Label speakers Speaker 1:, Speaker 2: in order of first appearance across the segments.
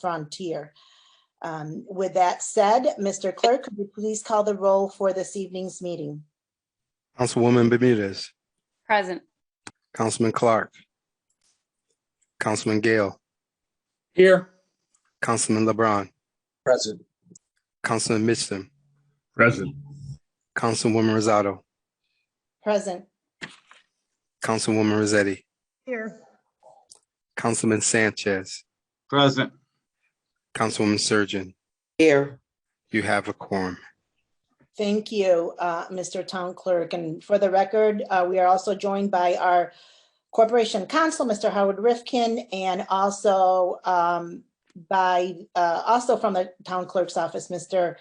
Speaker 1: frontier. With that said, Mr. Clerk, could you please call the roll for this evening's meeting?
Speaker 2: Councilwoman Bermudez,
Speaker 3: Present.
Speaker 2: Councilman Clark, Councilman Gale,
Speaker 4: Here.
Speaker 2: Councilman LeBron,
Speaker 4: Present.
Speaker 2: Councilman Mitchum,
Speaker 4: Present.
Speaker 2: Councilwoman Rosado,
Speaker 1: Present.
Speaker 2: Councilwoman Rossetti,
Speaker 1: Here.
Speaker 2: Councilman Sanchez,
Speaker 4: Present.
Speaker 2: Councilwoman Surgeon.
Speaker 4: Here.
Speaker 2: You have a quorum.
Speaker 1: Thank you, Mr. Town Clerk. And for the record, we are also joined by our Corporation Counsel, Mr. Howard Rifkin, and also also from the Town Clerk's office, Mr.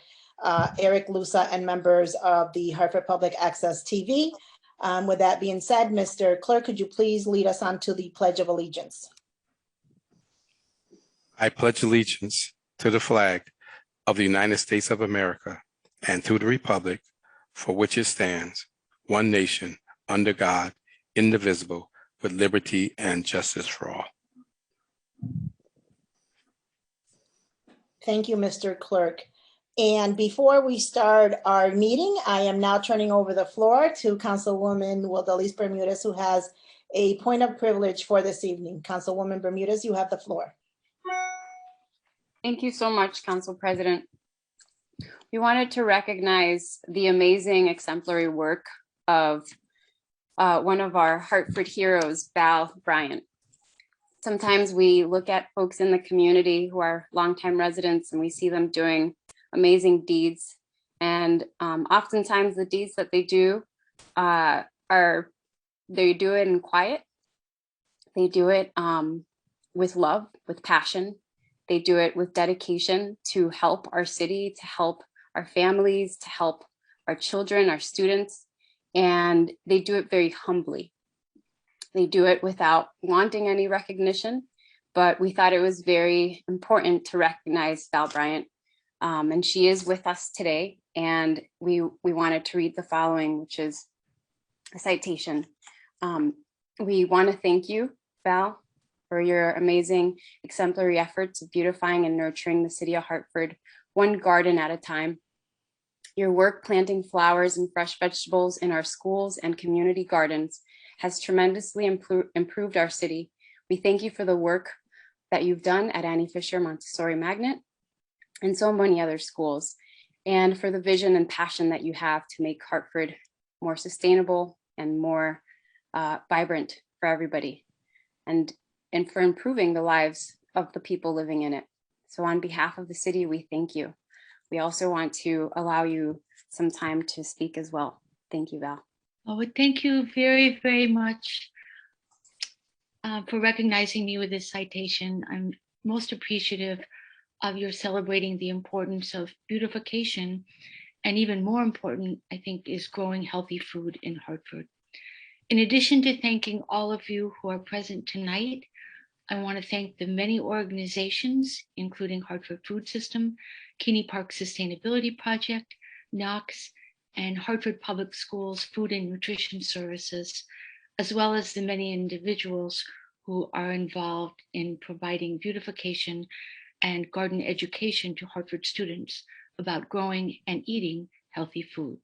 Speaker 1: Eric Lusa, and members of the Hartford Public Access TV. With that being said, Mr. Clerk, could you please lead us on to the Pledge of Allegiance?
Speaker 2: I pledge allegiance to the flag of the United States of America and to the republic for which it stands, one nation, under God, indivisible, with liberty and justice for all.
Speaker 1: Thank you, Mr. Clerk. And before we start our meeting, I am now turning over the floor to Councilwoman Wildalis Bermudez, who has a point of privilege for this evening. Councilwoman Bermudez, you have the floor.
Speaker 3: Thank you so much, Council President. We wanted to recognize the amazing exemplary work of one of our Hartford heroes, Val Bryant. Sometimes we look at folks in the community who are longtime residents and we see them doing amazing deeds. And oftentimes the deeds that they do they do it in quiet. They do it with love, with passion. They do it with dedication to help our city, to help our families, to help our children, our students, and they do it very humbly. They do it without wanting any recognition, but we thought it was very important to recognize Val Bryant, and she is with us today, and we wanted to read the following, which is a citation. We want to thank you, Val, for your amazing exemplary efforts of beautifying and nurturing the city of Hartford, one garden at a time. Your work planting flowers and fresh vegetables in our schools and community gardens has tremendously improved our city. We thank you for the work that you've done at Annie Fisher Montessori Magnet and so many other schools, and for the vision and passion that you have to make Hartford more sustainable and more vibrant for everybody, and for improving the lives of the people living in it. So on behalf of the city, we thank you. We also want to allow you some time to speak as well. Thank you, Val.
Speaker 5: Oh, thank you very, very much for recognizing me with this citation. I'm most appreciative of your celebrating the importance of beautification, and even more important, I think, is growing healthy food in Hartford. In addition to thanking all of you who are present tonight, I want to thank the many organizations, including Hartford Food System, Keeney Park Sustainability Project, Knox, and Hartford Public Schools Food and Nutrition Services, as well as the many individuals who are involved in providing beautification and garden education to Hartford students about growing and eating healthy food.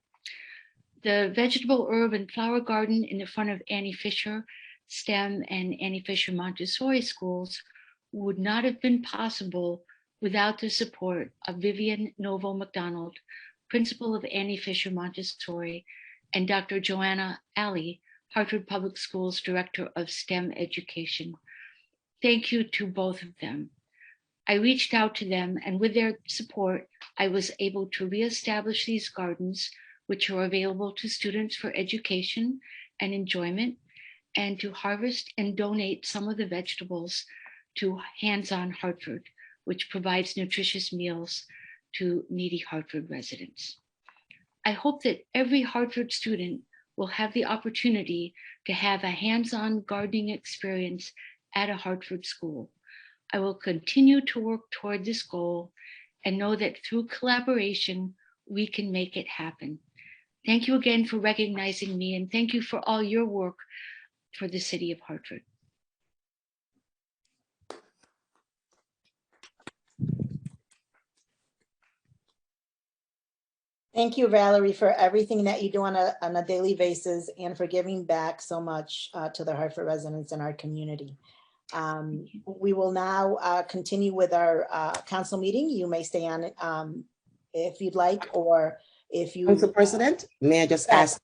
Speaker 5: The vegetable, herb, and flower garden in the front of Annie Fisher STEM and Annie Fisher Montessori schools would not have been possible without the support of Vivian Novo McDonald, principal of Annie Fisher Montessori, and Dr. Joanna Alley, Hartford Public Schools Director of STEM Education. Thank you to both of them. I reached out to them, and with their support, I was able to reestablish these gardens, which are available to students for education and enjoyment, and to harvest and donate some of the vegetables to Hands On Hartford, which provides nutritious meals to needy Hartford residents. I hope that every Hartford student will have the opportunity to have a hands-on gardening experience at a Hartford school. I will continue to work toward this goal and know that through collaboration, we can make it happen. Thank you again for recognizing me, and thank you for all your work for the city of Hartford.
Speaker 1: Thank you, Valerie, for everything that you do on a daily basis and for giving back so much to the Hartford residents in our community. We will now continue with our council meeting. You may stay on if you'd like, or if you.
Speaker 6: Council President, may I just
Speaker 1: Yes.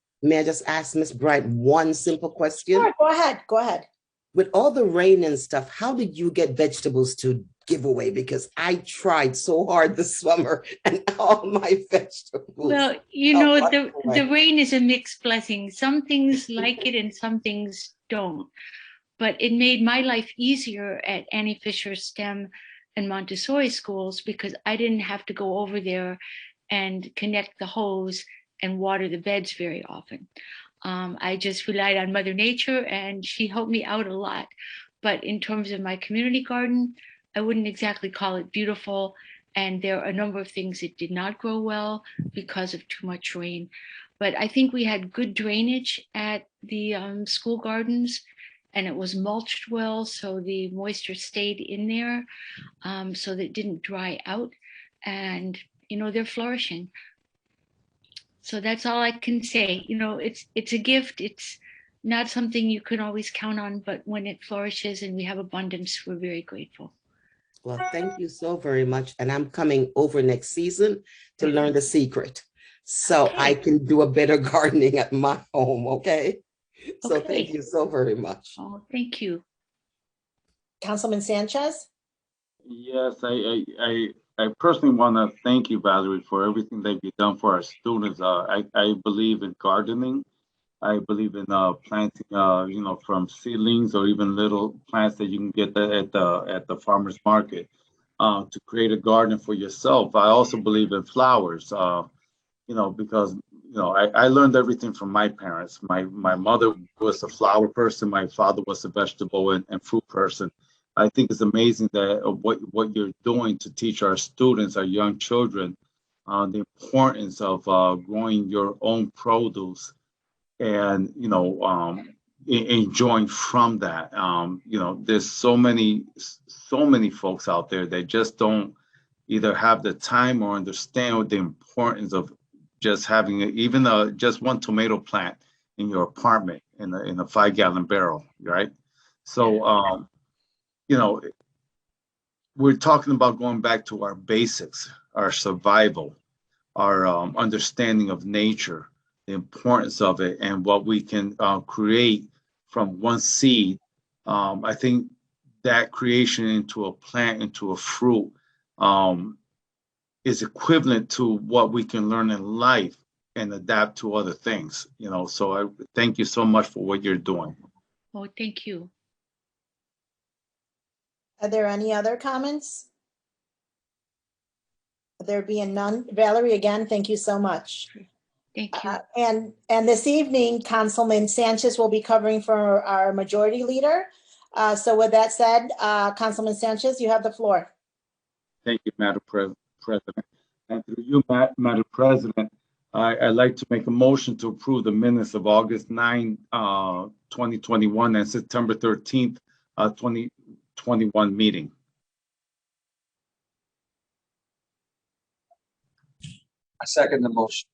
Speaker 6: ask Ms. Bright one simple question?
Speaker 1: Sure, go ahead, go ahead.
Speaker 6: With all the rain and stuff, how did you get vegetables to give away? Because I tried so hard this summer and all my vegetables.
Speaker 5: Well, you
Speaker 6: Oh,
Speaker 5: know,
Speaker 6: by
Speaker 5: the
Speaker 6: the way.
Speaker 5: rain is a mixed blessing. Some things like it and some things don't. But it made my life easier at Annie Fisher STEM and Montessori schools because I didn't have to go over there and connect the hose and water the beds very often. I just relied on Mother Nature and she helped me out a lot. But in terms of my community garden, I wouldn't exactly call it beautiful. And there are a number of things that did not grow well because of too much rain. But I think we had good drainage at the school gardens, and it was mulched well, so the moisture stayed in there, so that it didn't dry out. And, you know, they're flourishing. So that's all I can say. You know, it's a gift. It's not something you can always count on, but when it flourishes and we have abundance, we're very grateful.
Speaker 6: Well, thank you so very much. And I'm coming over next season to learn the secret so
Speaker 5: Okay.
Speaker 6: I can do a better gardening at my home, okay? So
Speaker 5: Okay.
Speaker 6: thank you so very much.
Speaker 5: Oh, thank you.
Speaker 1: Councilman Sanchez?
Speaker 4: Yes, I personally want to thank you, Valerie, for everything that you've done for our students. I believe in gardening. I believe in planting, you know, from seedlings or even little plants that you can get at the farmer's market to create a garden for yourself. I also believe in flowers, you know, because you know I learned everything from my parents. My mother was a flower person. My father was a vegetable and fruit person. I think it's amazing that what you're doing to teach our students, our young children, the importance of growing your own produce and you know enjoying from that. You know, there's so many folks out there that just don't either have the time or understand the importance of just having even just one tomato plant in your apartment in a 5-gallon barrel, right? So you know, we're talking about going back to our basics, our survival, our understanding of nature, the importance of it, and what we can create from one seed. I think that creation into a plant, into a fruit, is equivalent to what we can learn in life and adapt to other things. You know, so I thank you so much for what you're doing.
Speaker 5: Oh, thank you.
Speaker 1: Are there any other comments? There being none, Valerie, again, thank you so much.
Speaker 5: Thank you.
Speaker 1: And this evening, Councilman Sanchez will be covering for our majority leader. So with that said, Councilman Sanchez, you have the floor.
Speaker 4: Thank you, Madam President. And through you, Madam President, I'd like to make a motion to approve the minutes of August 9, 2021 and September 13th, 2021 meeting.
Speaker 7: I second the motion.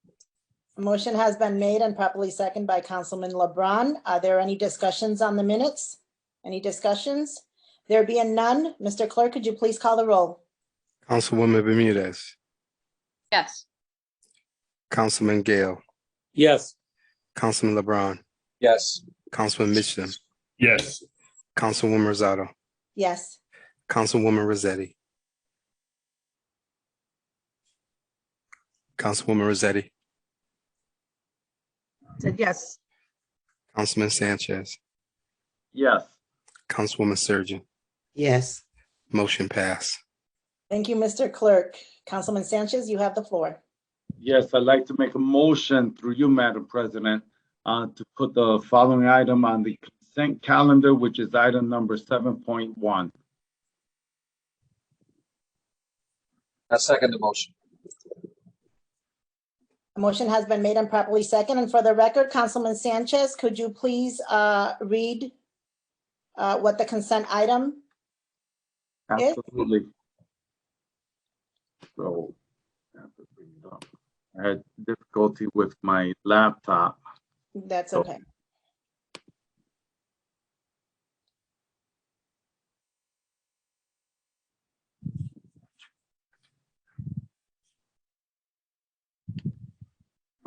Speaker 1: A motion has been made and properly seconded by Councilman LeBron. Are there any discussions on the minutes? Any discussions? There being none, Mr. Clerk, could you please call the roll?
Speaker 2: Councilwoman Bermudez,
Speaker 3: Yes.
Speaker 2: Councilman Gale,
Speaker 7: Yes.
Speaker 2: Councilman LeBron,
Speaker 7: Yes.
Speaker 2: Councilman Mitchell,
Speaker 7: Yes.
Speaker 2: Councilwoman Rosado,
Speaker 1: Yes.
Speaker 2: Councilwoman Rossetti, Councilwoman Rossetti,
Speaker 8: Said yes.
Speaker 2: Councilman Sanchez,
Speaker 4: Yes.
Speaker 2: Councilwoman Surgeon.
Speaker 6: Yes.
Speaker 2: Motion passed.
Speaker 1: Thank you, Mr. Clerk. Councilman Sanchez, you have the floor.
Speaker 4: Yes, I'd like to make a motion through you, Madam President, to put the following item on the consent calendar, which is item number 7.1.
Speaker 7: I second the motion.
Speaker 1: A motion has been made and properly seconded. And for the record, Councilman Sanchez, could you please read what the consent item is?
Speaker 4: Absolutely. So, I have to bring it up. I had difficulty with my laptop.
Speaker 1: That's
Speaker 4: So-
Speaker 1: okay.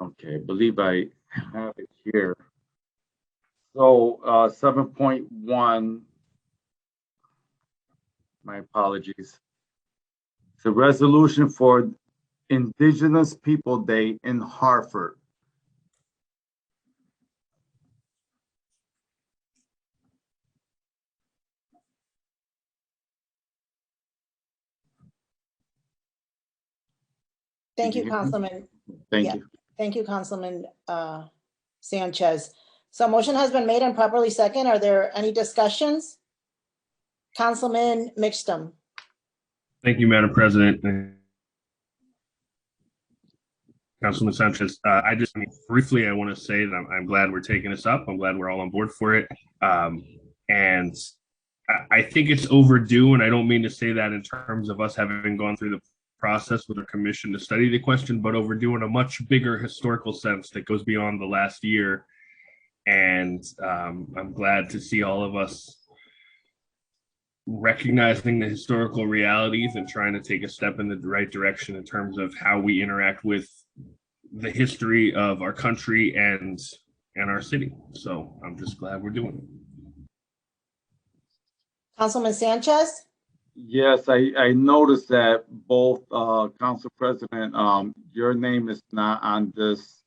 Speaker 4: Okay, I believe I have it here. So 7.1, my apologies. It's a resolution for Indigenous People Day in Hartford.
Speaker 1: Thank
Speaker 4: Did
Speaker 1: you,
Speaker 4: you hear me?
Speaker 1: Councilman.
Speaker 4: Thank
Speaker 1: Yeah.
Speaker 4: you.
Speaker 1: Thank you, Councilman Sanchez. So motion has been made and properly second. Are there any discussions? Councilman Mixtum.
Speaker 8: Thank you, Madam President. Councilman Sanchez, briefly, I want to say that I'm glad we're taking this up. I'm glad we're all on board for it. And I think it's overdue, and I don't mean to say that in terms of us having gone through the process with a commission to study the question, but overdue in a much bigger historical sense that goes beyond the last year. And I'm glad to see all of us recognizing the historical realities and trying to take a step in the right direction in terms of how we interact with the history of our country and our city. So I'm just glad we're doing it.
Speaker 1: Councilman Sanchez?
Speaker 4: Yes, I noticed that both Council President, your name is not on this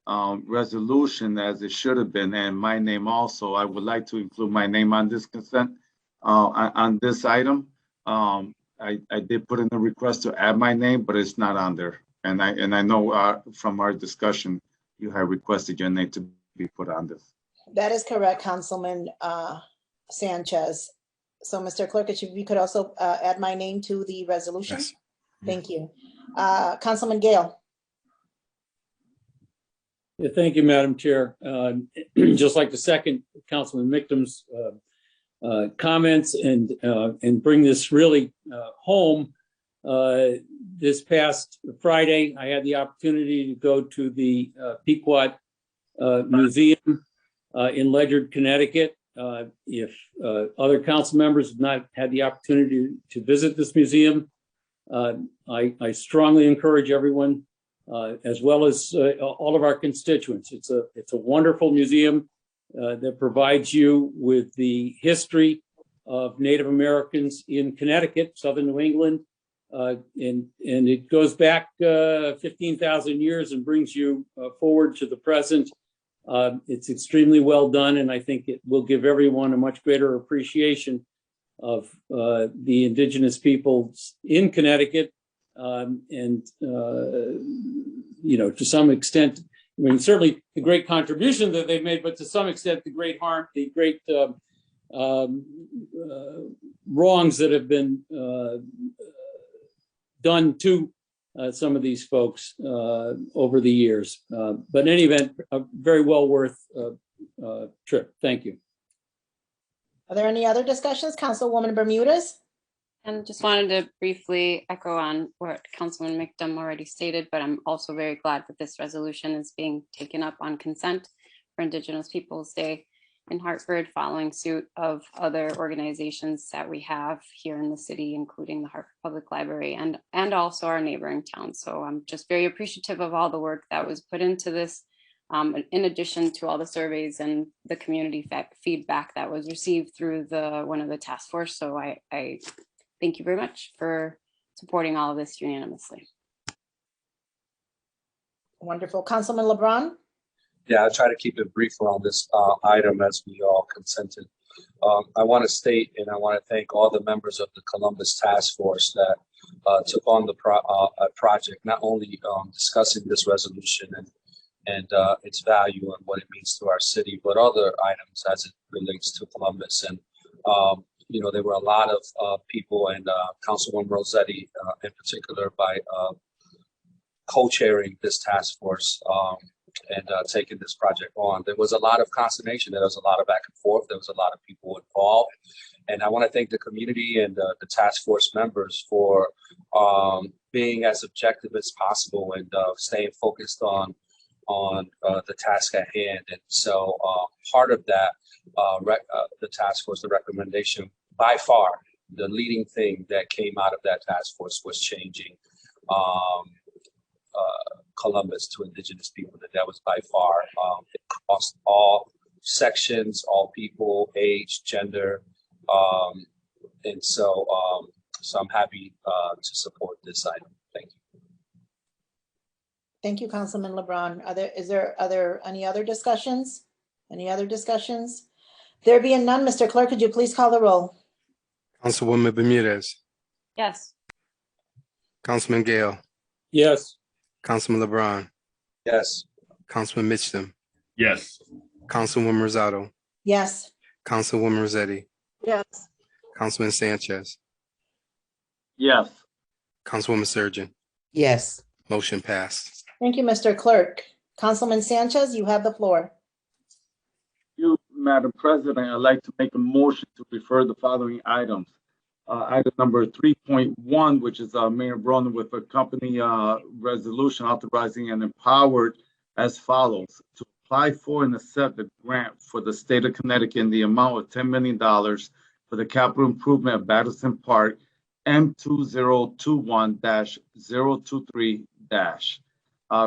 Speaker 4: resolution as it should have been, and my name also. I would like to include my name on this consent, on this item. I did put in a request to add my name, but it's not on there. And I know from our discussion, you have requested your name to be put on this.
Speaker 1: That is correct, Councilman Sanchez. So, Mr. Clerk, if you could also add my name to the resolution.
Speaker 2: Yes.
Speaker 1: Thank you. Councilman Gale.
Speaker 7: Yeah, thank you, Madam Chair. Just like the second Councilman Mictum's comments and bring this really home. This past Friday, I had the opportunity to go to the Pequot Museum in Ledyard, Connecticut. If other council members have not had the opportunity to visit this museum, I strongly encourage everyone, as well as all of our constituents. It's a wonderful museum that provides you with the history of Native Americans in Connecticut, Southern New England, and it goes back 15,000 years and brings you forward to the present. It's extremely well done, and I think it will give everyone a much greater appreciation of the indigenous peoples in Connecticut, and to some extent, I mean, certainly the great contribution that they've made, but to some extent, the great harm, the great wrongs that have been done to some of these folks over the years. But in any event, a very well worth trip. Thank you.
Speaker 1: Are there any other discussions? Councilwoman Bermudez?
Speaker 3: And just wanted to briefly echo on what Councilman Mictum already stated, but I'm also very glad that this resolution is being taken up on consent for Indigenous Peoples Day in Hartford, following suit of other organizations that we have here in the city, including the Hartford Public Library and also our neighboring towns. So I'm just very appreciative of all the work that was put into this, in addition to all the surveys and the community feedback that was received through one of the task force. So I thank you very much for supporting all of this unanimously.
Speaker 1: Wonderful. Councilman LeBron?
Speaker 7: Yeah, I'll try to keep it brief around this item as we all consented. I want to state and I want to thank all the members of the Columbus Task Force that took on the project, not only discussing this resolution and its value and what it means to our city, but other items as it relates to Columbus. And there were a lot of people, and Councilwoman Rossetti in particular, by co-chairing this task force and taking this project on. There was a lot of consternation. There was a lot of back and forth. There was a lot of people involved. And I want to thank the community and the task force members for
Speaker 9: being as objective as possible and staying focused on the task at hand. And so part of that, the task force, the recommendation, by far, the leading thing that came out of that task force was changing Columbus to Indigenous people. That was by far across all sections, all people, age, gender, and so I'm happy to support this item. Thank you.
Speaker 1: Thank you, Councilman LeBron. Are there any other discussions? Any other discussions? There being none, Mr. Clerk, could you please call the roll?
Speaker 2: Councilwoman Bermudez,
Speaker 3: Yes.
Speaker 2: Councilman Gale,
Speaker 7: Yes.
Speaker 2: Councilman LeBron,
Speaker 9: Yes.
Speaker 2: Councilman Mitchum,
Speaker 8: Yes.
Speaker 2: Councilwoman Rosado,
Speaker 1: Yes.
Speaker 2: Councilwoman Rossetti,
Speaker 1: Yes.
Speaker 2: Councilman Sanchez,
Speaker 4: Yes.
Speaker 2: Councilwoman Surgeon.
Speaker 6: Yes.
Speaker 2: Motion passed.
Speaker 1: Thank you, Mr. Clerk. Councilman Sanchez, you have the floor.
Speaker 4: You, Madam President, I'd like to make a motion to refer the following items. Item number 3.1, which is Mayor Bronin with a company resolution authorizing and empowered as follows: to apply for and accept a grant for the state of Connecticut in the amount of $10 million for the capital improvement of Batterson Park, M2021-023-.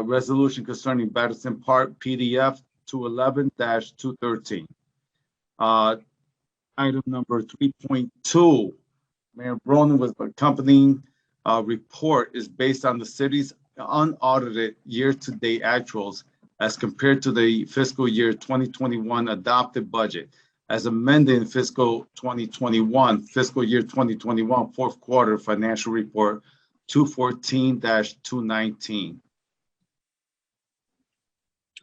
Speaker 4: Resolution concerning Batterson Park, PDF 211-213. Item number 3.2, Mayor Bronin with accompanying report is based on the city's unaudited year-to-date actuals as compared to the fiscal year 2021 adopted budget as amended in fiscal year 2021 fourth quarter financial report 214-219.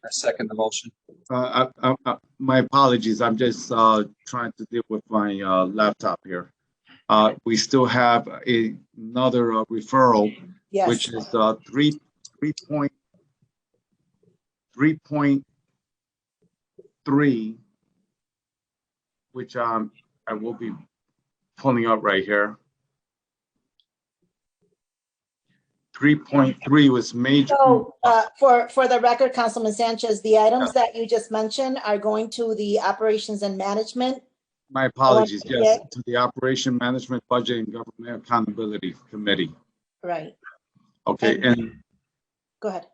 Speaker 9: I second the motion.
Speaker 4: My apologies. I'm just trying to deal with my laptop here. We still have another referral,
Speaker 1: Yes.
Speaker 4: which is 3.3, which I will be pulling up right here. 3.3 was major.
Speaker 1: So for the record, Councilman Sanchez, the items that you just mentioned are going to the Operations and Management.
Speaker 4: My apologies. Yes, to the Operation Management, Budget, and Government Accountability Committee.
Speaker 1: Right.
Speaker 4: Okay, and
Speaker 1: Go ahead.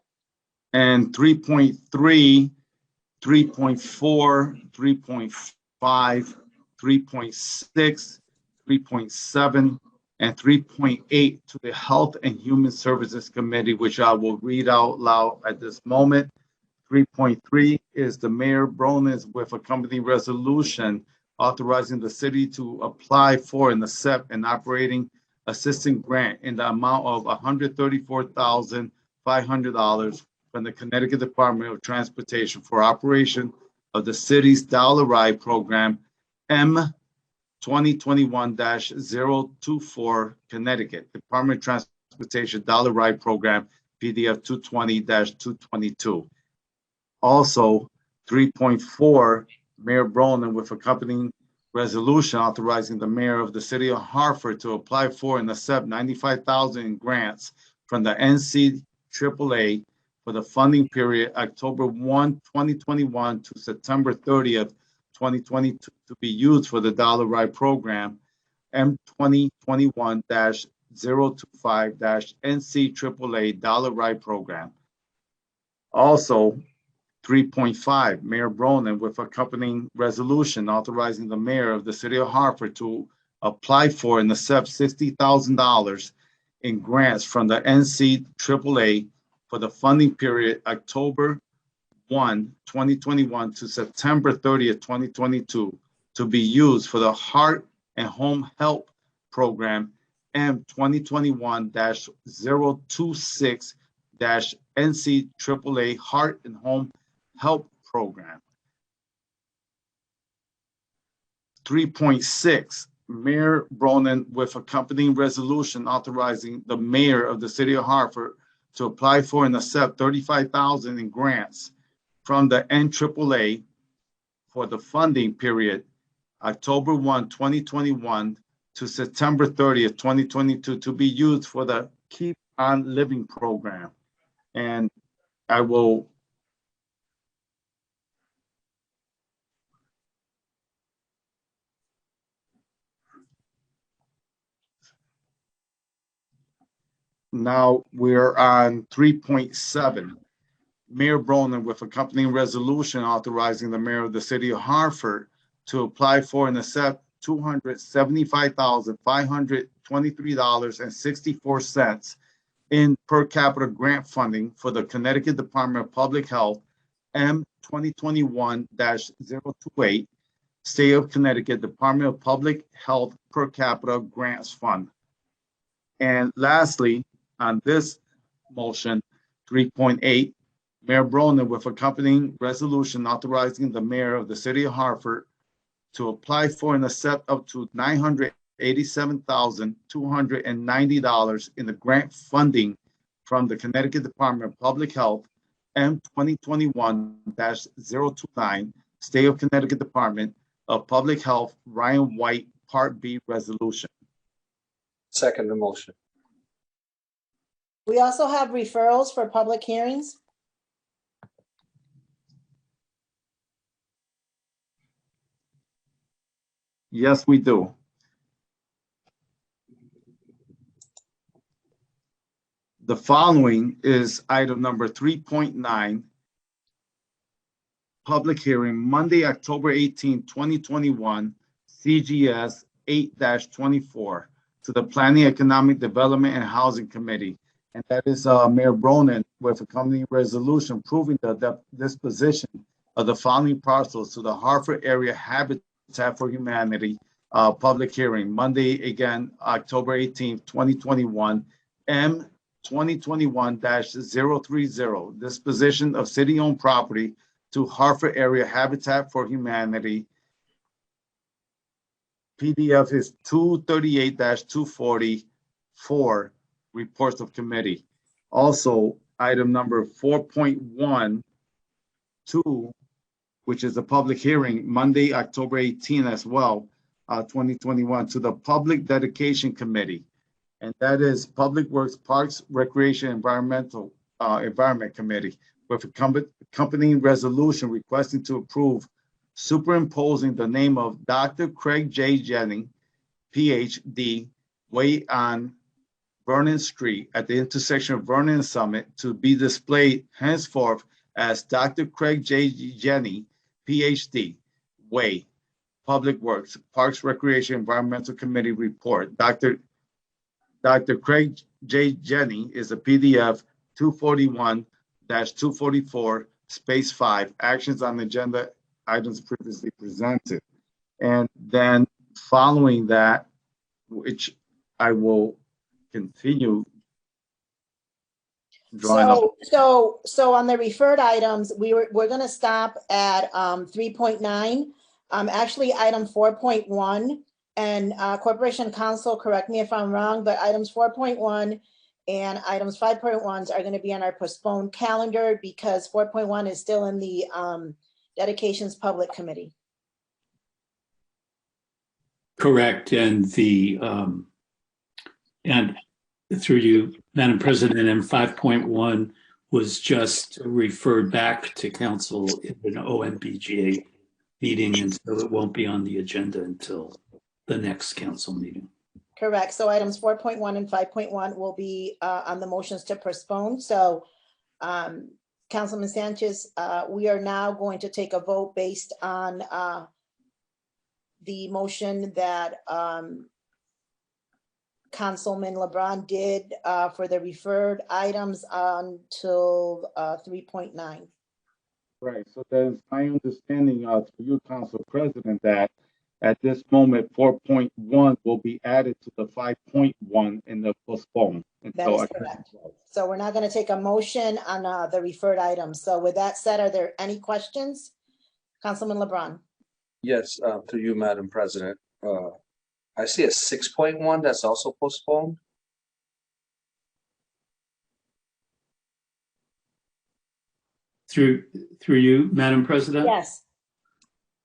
Speaker 4: and 3.3, 3.4, 3.5, 3.6, 3.7, and 3.8 to the Health and Human Services Committee, which I will read out loud at this moment. 3.3 is the Mayor Bronis with accompanying resolution authorizing the city to apply for and accept an operating assistance grant in the amount of $134,500 from the Connecticut Department of Transportation for operation of the city's Dollar Ride program, M2021-024, Connecticut Department of Transportation Dollar Ride program, PDF 220-222. Also, 3.4, Mayor Bronin with accompanying resolution authorizing the mayor of the city of Hartford to apply for and accept $95,000 in grants from the NCAA for the funding period October 1, 2021 to September 30th, 2022 to be used for the Dollar Ride program, M2021-025-NCAA Dollar Ride program. Also, 3.5, Mayor Bronin with accompanying resolution authorizing the mayor of the city of Hartford to apply for and accept $60,000 in grants from the NCAA for the funding period October 1, 2021 to September 30th, 2022 to be used for the Heart and Home Help program, M2021-026-NCAA Heart and Home Help program. 3.6, Mayor Bronin with accompanying resolution authorizing the mayor of the city of Hartford to apply for and accept $35,000 in grants from the NCAA for the funding period October 1, 2021 to September 30th, 2022 to be used for the Keep on Living program. And I will now we're on 3.7. Mayor Bronin with accompanying resolution authorizing the mayor of the city of Hartford to apply for and accept $275,523.64 in per capita grant funding for the Connecticut Department of Public Health M 2021-028 State of Connecticut Department of Public Health per capita grants fund. And lastly, on this motion, 3.8, Mayor Bronin with accompanying resolution authorizing the mayor of the city of Hartford to apply for and accept up to $987,290 in the grant funding from the Connecticut Department of Public Health M 2021-029 State of Connecticut Department of Public Health Ryan White Part B resolution.
Speaker 9: Second the motion.
Speaker 1: We also have referrals for public hearings.
Speaker 4: Yes, we do. The following is item number 3.9, public hearing, Monday, October 18, 2021, CGS 8-24 to the Planning, Economic Development and Housing Committee. And that is Mayor Bronin with accompanying resolution approving the disposition of the following parcels to the Hartford Area Habitat for Humanity public hearing, Monday, again, October 18th, 2021, M 2021-030, disposition of city-owned property to Hartford Area Habitat for Humanity. PDF is 238-244, reports of committee. Also, item number 4.12, which is a public hearing, Monday, October 18 as well, 2021, to the Public Dedication Committee. And that is Public Works, Parks, Recreation, Environment Committee, with accompanying resolution requesting to approve superimposing the name of Dr. Craig J. Jennings, PhD, way on Vernon Street at the intersection of Vernon and Summit to be displayed henceforth as Dr. Craig J. Jennings, PhD, way, Public Works, Parks, Recreation, Environmental Committee report. Dr. Craig J. Jennings is a PDF 241-244, space 5, actions on agenda items previously presented. And then following that, which I will continue drawing up.
Speaker 1: So on the referred items, we're going to stop at 3.9. Actually, item 4.1 and Corporation Counsel, correct me if I'm wrong, but items 4.1 and items 5.1 are going to be on our postponed calendar because 4.1 is still in the Dedications Public Committee.
Speaker 7: Correct. And and through you, Madam President, and 5.1 was just referred back to council in an OMBGA meeting, and so it won't be on the agenda until the next council meeting.
Speaker 1: Correct. So items 4.1 and 5.1 will be on the motions to postpone. So Councilman Sanchez, we are now going to take a vote based on the motion that Councilman LeBron did for the referred items until 3.9.
Speaker 4: Right. So there's my understanding to you, Council President, that at this moment, 4.1 will be added to the 5.1 in the postpone.
Speaker 1: That is correct. So we're not going to take a motion on the referred items. So with that said, are there any questions? Councilman LeBron.
Speaker 9: Yes, to you, Madam President. I see a 6.1 that's also postponed.
Speaker 7: Through you, Madam President?
Speaker 1: Yes.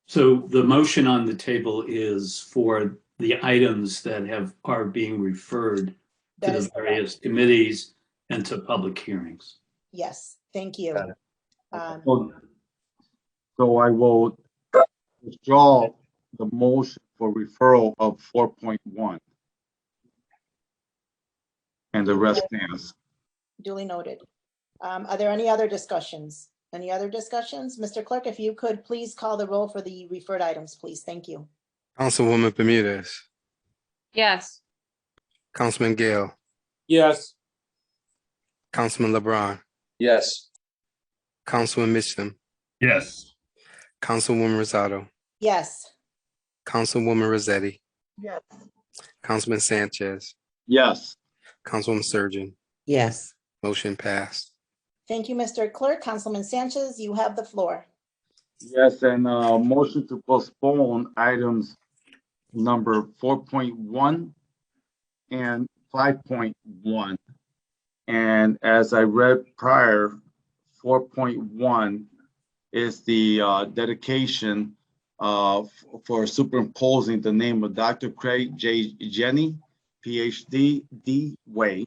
Speaker 7: So the motion on the table is for the items that are being referred
Speaker 1: That
Speaker 10: to
Speaker 1: is
Speaker 10: the various committees and to public hearings.
Speaker 1: Yes, thank you.
Speaker 9: Got it.
Speaker 4: So I will withdraw the motion for referral of 4.1. And the rest stands.
Speaker 1: Duly noted. Are there any other discussions? Any other discussions? Mr. Clerk, if you could please call the roll for the referred items, please. Thank you.
Speaker 2: Councilwoman Bermudez,
Speaker 3: Yes.
Speaker 2: Councilman Gale,
Speaker 7: Yes.
Speaker 2: Councilman LeBron,
Speaker 9: Yes.
Speaker 2: Councilman Mitchum,
Speaker 8: Yes.
Speaker 2: Councilwoman Rosado,
Speaker 1: Yes.
Speaker 2: Councilwoman Rossetti,
Speaker 1: Yes.
Speaker 2: Councilman Sanchez,
Speaker 4: Yes.
Speaker 2: Councilwoman Surgeon.
Speaker 6: Yes.
Speaker 2: Motion passed.
Speaker 1: Thank you, Mr. Clerk. Councilman Sanchez, you have the floor.
Speaker 4: Yes, and motion to postpone items number 4.1 and 5.1. And as I read prior, 4.1 is the dedication for superimposing the name of Dr. Craig J. Jenny, PhD, D. Way.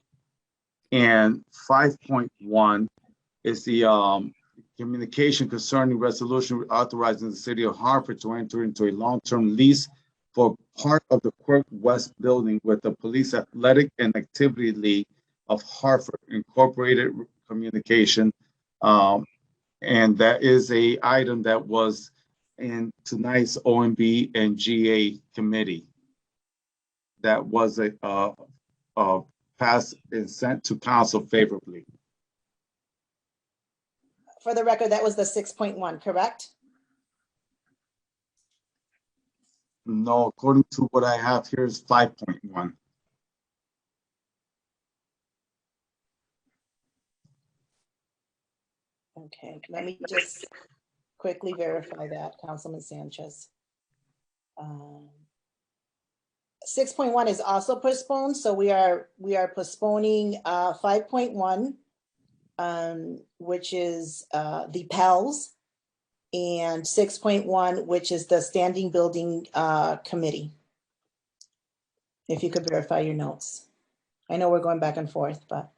Speaker 4: And 5.1 is the communication concerning resolution authorizing the city of Hartford to enter into a long-term lease for part of the Quirk West building with the Police Athletic and Activity League of Hartford Incorporated Communication. And that is a item that was in tonight's OMB and GA committee. That was passed and sent to council favorably.
Speaker 1: For the record, that was the 6.1, correct?
Speaker 4: No, according to what I have here is 5.1.
Speaker 1: Okay, let me just quickly verify that, Councilman Sanchez. 6.1 is also postponed, so we are postponing 5.1, which is the Pels, and 6.1, which is the Standing Building Committee. If you could verify your notes. I know we're going back and forth, but.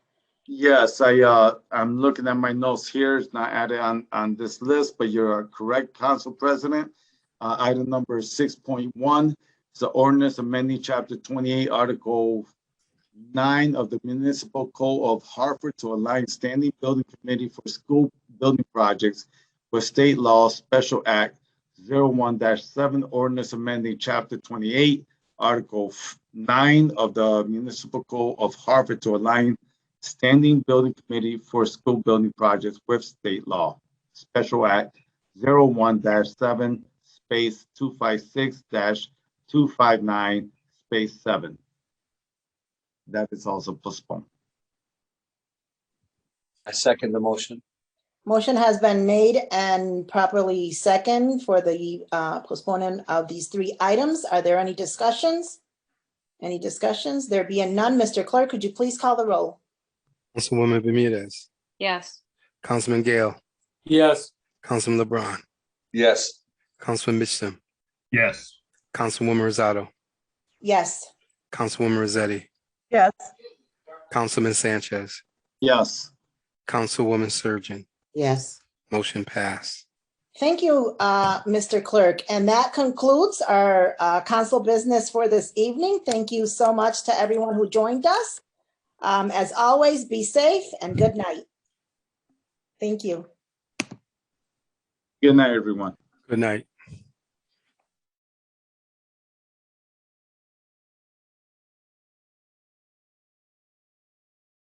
Speaker 4: Yes, I'm looking at my notes here. It's not added on this list, but you're correct, Council President. Item number 6.1 is the ordinance amending Chapter 28, Article 9 of the Municipal Code of Hartford to align Standing Building Committee for School Building Projects with State Law Special Act 01-7, ordinance amending Chapter 28, Article 9 of the Municipal Code of Hartford to align Standing Building Committee for School Building Projects with State Law Special Act 01-7 space 256-259 space 7. That is also postponed.
Speaker 9: I second the motion.
Speaker 1: Motion has been made and properly second for the postponement of these three items. Are there any discussions? Any discussions? There being none, Mr. Clerk, could you please call the roll?
Speaker 2: Councilwoman Bermudez,
Speaker 3: Yes.
Speaker 2: Councilman Gale,
Speaker 7: Yes.
Speaker 2: Councilman LeBron,
Speaker 9: Yes.
Speaker 2: Councilman Mitchum,
Speaker 8: Yes.
Speaker 2: Councilwoman Rosado,
Speaker 1: Yes.
Speaker 2: Councilwoman Rossetti,
Speaker 1: Yes.
Speaker 2: Councilman Sanchez,
Speaker 4: Yes.
Speaker 2: Councilwoman Surgeon.
Speaker 6: Yes.
Speaker 2: Motion passed.
Speaker 1: Thank you, Mr. Clerk. And that concludes our council business for this evening. Thank you so much to everyone who joined us. As always, be safe and good night. Thank you.
Speaker 4: Good night, everyone.
Speaker 2: Good night.